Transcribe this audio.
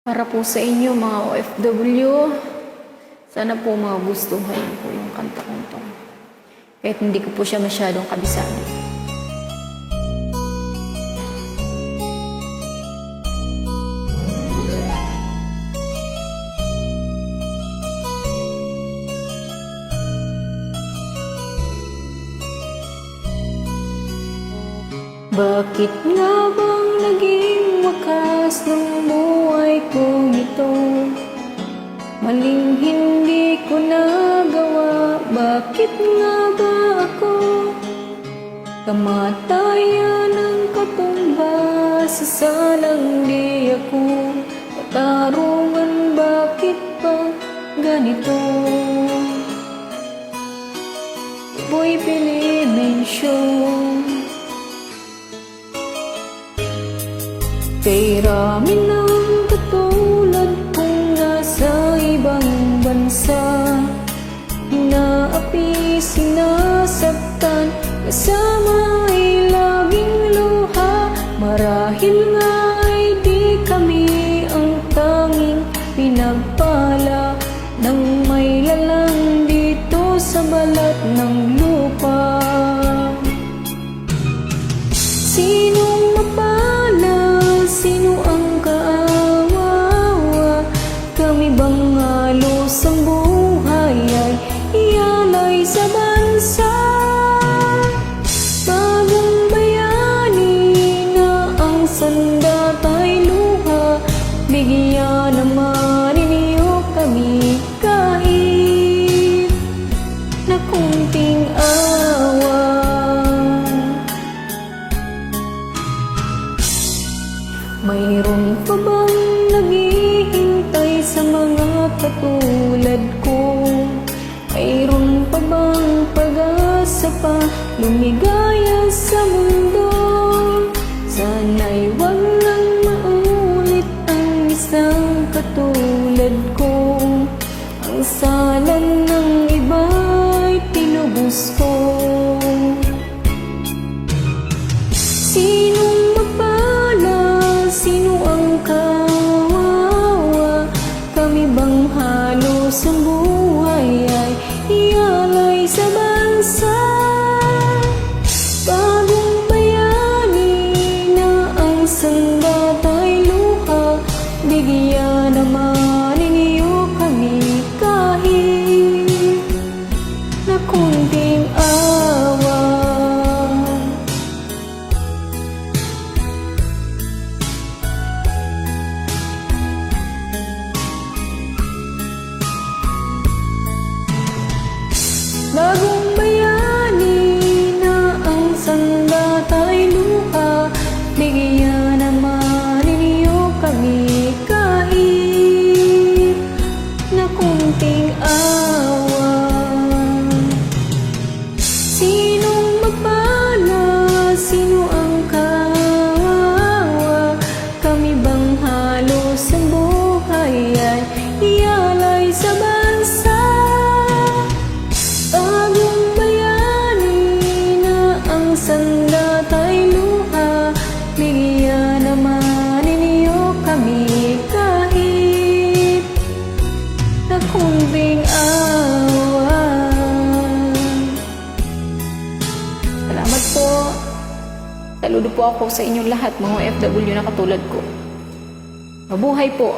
Para po sa inyo mga OFW, sana po magustuhan po yung kanta kong to. Kahit hindi ko po siya masyadong kabisado. Bakit nga bang naging wakas ng buhay ko ito? Maling hindi ko nagawa, bakit nga ba ako? Kamatayan ng katumbas, sasalang di ako. Katarungan, bakit pa ganito? Boy Pilibensyon, kay rami ng katulad kong nasa ibang bansa, inaapi, sinasaktan, kasama ay laging luha. Marahil nga ay di kami ang tanging pinagpala ng may lalang dito sa balat ng lupa. Sinong mapala? Sino ang kaawawa? Kami bang halos ang buhay ay ialay sa bansa? Bagong bayani na ang sandat ay luha, bigyan naman ninyo kami kahit na kunting awa. Mayroon pa bang naghihintay sa mga katulad ko? Mayroon pa bang pag-asa pa lumigaya sa mundo? Sana'y wag nang maulit ang isang katulad ko. Ang salan ng iba'y tinubos ko. Sinong mapala? Sino ang kawawa? Kami bang halos ang buhay ay ialay sa bansa? Bagong bayani na ang sandat ay luha, bigyan naman ninyo kami kahit na kunting awa. Bagong bayani na ang sandat ay luha, bigyan naman ninyo kami kahit na kunting awa. Sinong mapala? Sino ang kawawa? Kami bang halos ang buhay ay ialay sa bansa? Bagong bayani na ang sandat ay luha, bigyan naman ninyo kami kahit na kunting awa. Salamat po. Saludo po ako sa inyong lahat, mga OFW na katulad ko. Mabuhay po!